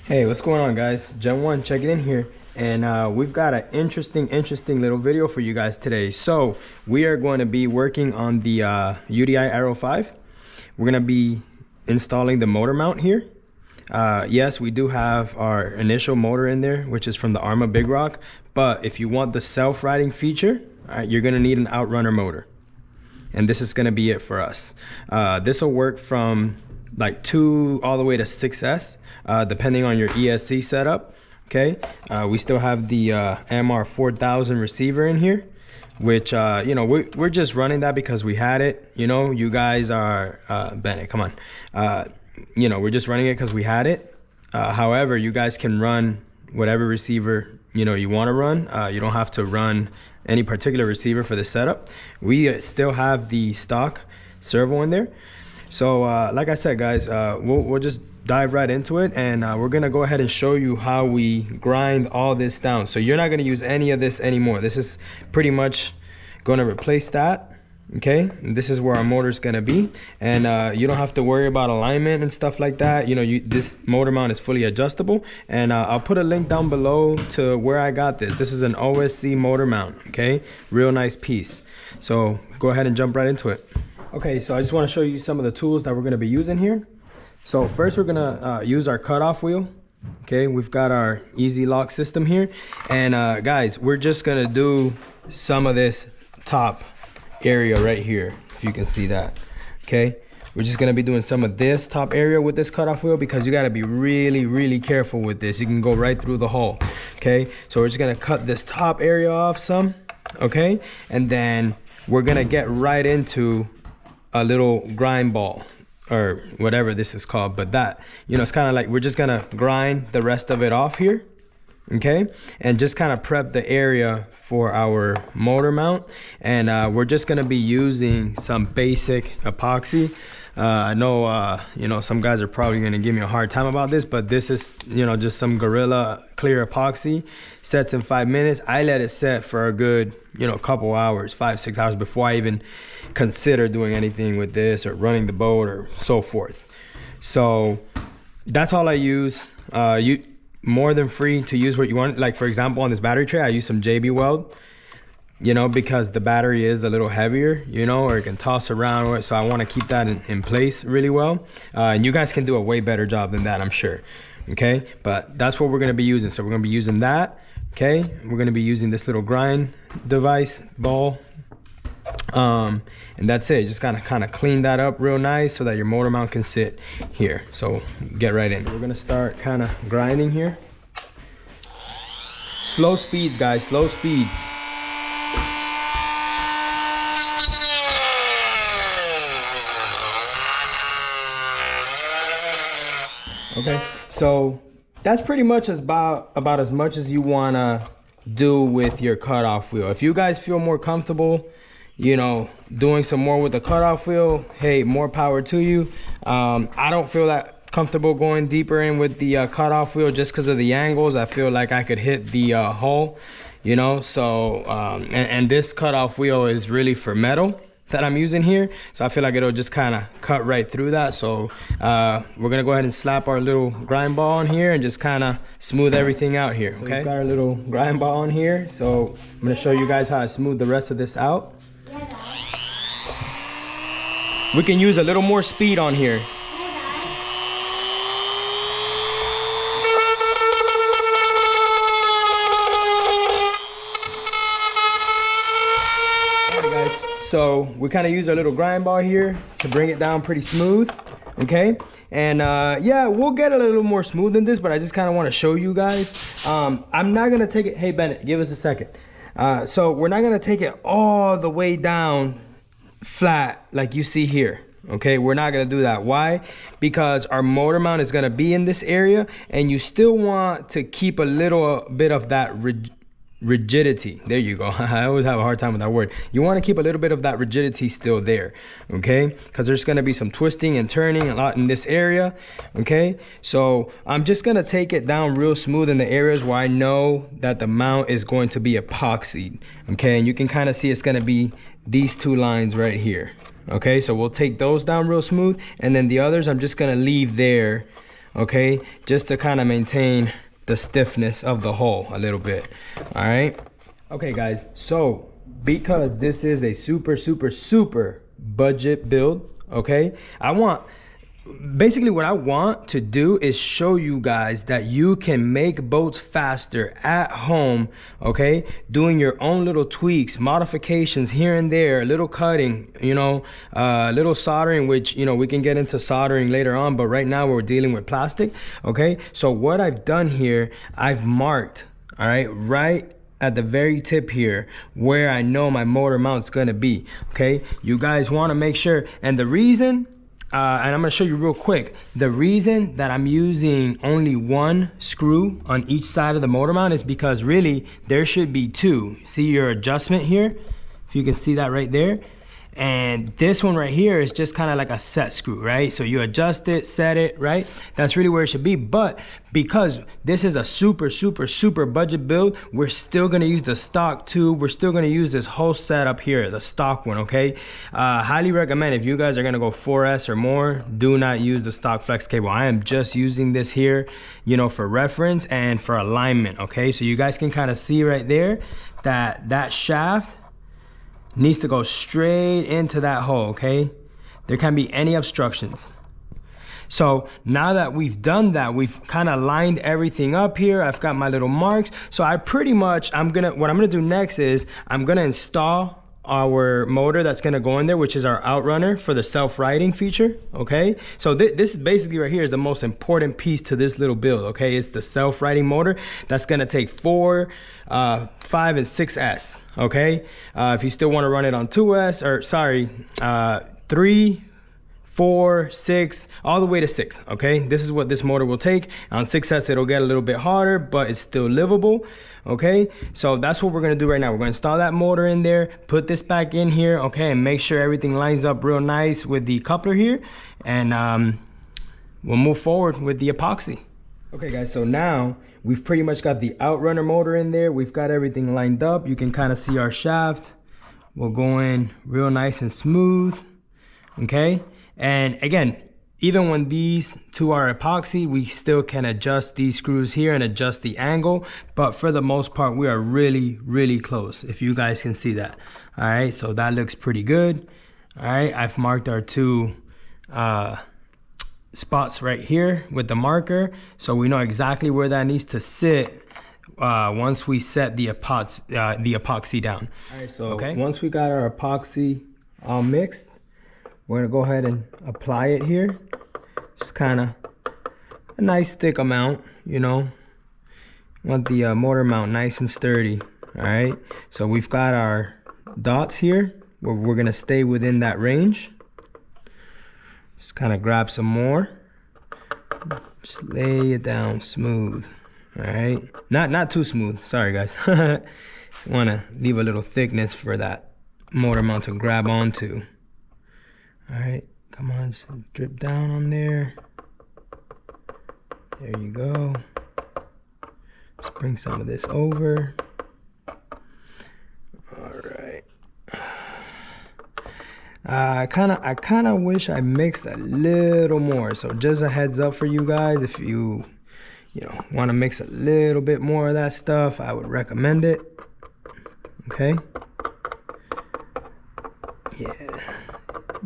Hey, what's going on, guys? Gen 1 checking in here, and we've got an interesting little video for you guys today. So we are going to be working on the UDI Aero 5. We're going to be installing the motor mount here. Yes, we do have our initial motor in there, which is from the Arrma Big Rock, but if you want the self-riding feature, you're going to need an Outrunner motor, and this is going to be it for us. This will work from like 2 all the way to 6S, depending on your ESC setup. Okay, we still have the MR 4000 receiver in here, which you know, we're just running that because we had it. You know, you guys are Bennett, come on. You know, we're just running it because we had it. However, you guys can run whatever receiver you know you want to run. You don't have to run any particular receiver for the setup. We still have the stock servo in there. So like I said, guys, we'll just dive right into it, and we're gonna go ahead and show you how we grind all this down. So you're not gonna use any of this anymore. This is pretty much gonna replace that. Okay, and this is where our motor is gonna be, and you don't have to worry about alignment and stuff like that. You know, this motor mount is fully adjustable, and I'll put a link down below to where I got this. This is an OSC motor mount. Okay, real nice piece. So go ahead and jump right into it. Okay, so I just want to show you some of the tools that we're going to be using here. So first we're going to use our cutoff wheel. Okay, we've got our easy lock system here, and guys, we're just going to do some of this top area right here, if you can see that. Okay, we're just going to be doing some of this top area with this cutoff wheel because you got to be really careful with this. You can go right through the hole. Okay, so we're just going to cut this top area off some. Okay, and then we're going to get right into a little grind ball or whatever this is called, but that, you know, it's kind of like we're just gonna grind the rest of it off here. Okay, and just kind of prep the area for our motor mount, and we're just gonna be using some basic epoxy. I know you know, some guys are probably gonna give me a hard time about this, but this is, you know, just some Gorilla clear epoxy. Sets in 5 minutes. I let it set for a good, you know, couple hours, 5-6 hours before I even consider doing anything with this or running the boat or so forth. So that's all I use. You more than free to use what you want. Like for example, on this battery tray, I use some JB Weld, you know, because the battery is a little heavier, you know, or it can toss around. So I want to keep that in place really well. And you guys can do a way better job than that, I'm sure. Okay, but that's what we're going to be using. So we're going to be using that. Okay, we're going to be using this little grind device ball, and that's it. Just kind of clean that up real nice so that your motor mount can sit here. So get right in. We're going to start kind of grinding here. Slow speeds, guys, slow speeds. Okay, so that's pretty much about as much as you want to do with your cutoff wheel. If you guys feel more comfortable, you know, doing some more with the cutoff wheel, hey, more power to you. I don't feel that comfortable going deeper in with the cutoff wheel just because of the angles. I feel like I could hit the hull, you know. So and this cutoff wheel is really for metal that I'm using here, so I feel like it'll just kind of cut right through that. So we're gonna go ahead and slap our little grind ball on here and just kind of smooth everything out here. Okay, so we've got our little grind ball on here, so I'm gonna show you guys how I smooth the rest of this out. We can use a little more speed on here. So we kind of use our little grind ball here to bring it down pretty smooth. Okay, and yeah, we'll get a little more smooth than this, but I just kind of want to show you guys. I'm not gonna take it. Hey Bennett, give us a second. So we're not gonna take it all the way down flat like you see here. Okay, we're not gonna do that. Why? Because our motor mount is gonna be in this area, and you still want to keep a little bit of that rigidity. There you go. I always have a hard time with that word. You want to keep a little bit of that rigidity still there, okay? Because there's going to be some twisting and turning a lot in this area, okay? So I'm just going to take it down real smooth in the areas where I know that the mount is going to be epoxied, okay? And you can kind of see it's going to be these 2 lines right here, okay? So we'll take those down real smooth, and then the others I'm just going to leave there okay, just to kind of maintain the stiffness of the hull a little bit. All right. Okay guys, so because this is a super budget build, okay, basically what I want to do is show you guys that you can make boats faster at home, okay, doing your own little tweaks, modifications here and there, a little cutting, you know, little soldering, which, you know, we can get into soldering later on, but right now we're dealing with plastic. Okay, so what I've done here, I've marked, all right at the very tip here where I know my motor mount's gonna be. Okay, you guys want to make sure, and the reason and I'm going to show you real quick. The reason that I'm using only one screw on each side of the motor mount is because really there should be two. See your adjustment here? If you can see that right there. And this one right here is just kind of like a set screw, right? So you adjust it, set it, right? That's really where it should be. But because this is a super budget build, we're still gonna use the stock tube. We're still gonna use this whole setup here, the stock one, okay? Highly recommend, if you guys are gonna go 4S or more, do not use the stock flex cable. I am just using this here, you know, for reference and for alignment, okay? So you guys can kind of see right there that that shaft needs to go straight into that hole, okay? There can't be any obstructions. So now that we've done that, we've kind of lined everything up here. I've got my little marks. So I pretty much, what I'm gonna do next is I'm gonna install our motor that's gonna go in there, which is our outrunner for the self-riding feature, okay? So this is basically right here is the most important piece to this little build, okay? It's the self-riding motor that's gonna take 4, 5, and 6S, okay? If you still wanna run it on 2S, or sorry, 3, 4, 6, all the way to 6, okay? This is what this motor will take. On 6S, it'll get a little bit harder, but it's still livable, okay? So that's what we're gonna do right now. We're gonna install that motor in there, put this back in here, okay, and make sure everything lines up real nice with the coupler here, and we'll move forward with the epoxy. Okay guys, so now we've pretty much got the outrunner motor in there. We've got everything lined up. You can kind of see our shaft. We'll go in real nice and smooth, okay? And again, even when these two are epoxy, we still can adjust these screws here and adjust the angle, but for the most part, we are really close, if you guys can see that. All right, so that looks pretty good. All right, I've marked our two spots right here with the marker, so we know exactly where that needs to sit once we set the epoxy down. All right, so okay, once we got our epoxy all mixed, we're gonna go ahead and apply it here. Just kind of a nice thick amount, you know. Want the motor mount nice and sturdy. All right, so we've got our dots here where we're gonna stay within that range. Just kind of grab some more. Just lay it down smooth. All right, not too smooth. Sorry guys. Just want to leave a little thickness for that motor mount to grab onto. All right, come on, just drip down on there. There you go. Just bring some of this over. All right. I kind of wish I mixed a little more. So just a heads up for you guys, if you want to mix a little bit more of that stuff, I would recommend it. Okay. Yeah.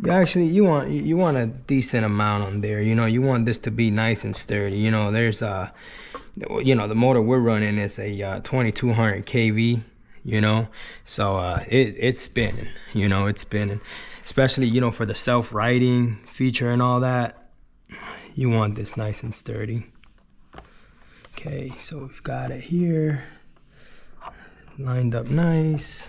You want a decent amount on there. You know, you want this to be nice and sturdy. You know, there's the motor we're running is a 2200 kV. You know, so it's spinning. You know, it's spinning, especially for the self-riding feature and all that. You want this nice and sturdy. Okay, so we've got it here lined up nice.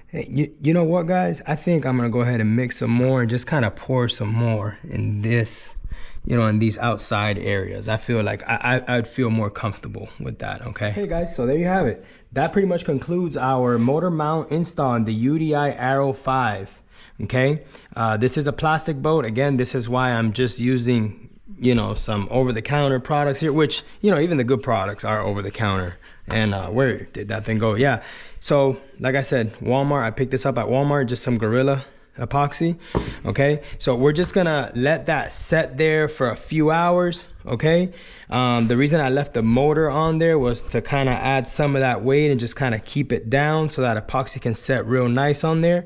Hey, you know what, guys? I think I'm gonna go ahead and mix some more and just kind of pour some more in this, in these outside areas. I feel like I'd feel more comfortable with that. Okay. Hey guys, so there you have it. That pretty much concludes our motor mount install on the UDI Arrow 5. Okay, this is a plastic boat. Again, this is why I'm just using some over-the-counter products here, which even the good products are over-the-counter. And where did that thing go? Yeah, so like I said, Walmart. I picked this up at Walmart, just some Gorilla epoxy. Okay, so we're just gonna let that set there for a few hours. Okay, the reason I left the motor on there was to kind of add some of that weight and just kind of keep it down so that epoxy can set real nice on there.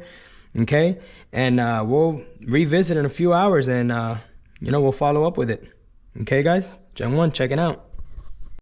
Okay, and we'll revisit in a few hours, and you know, we'll follow up with it. Okay guys, Gen 1 checking out.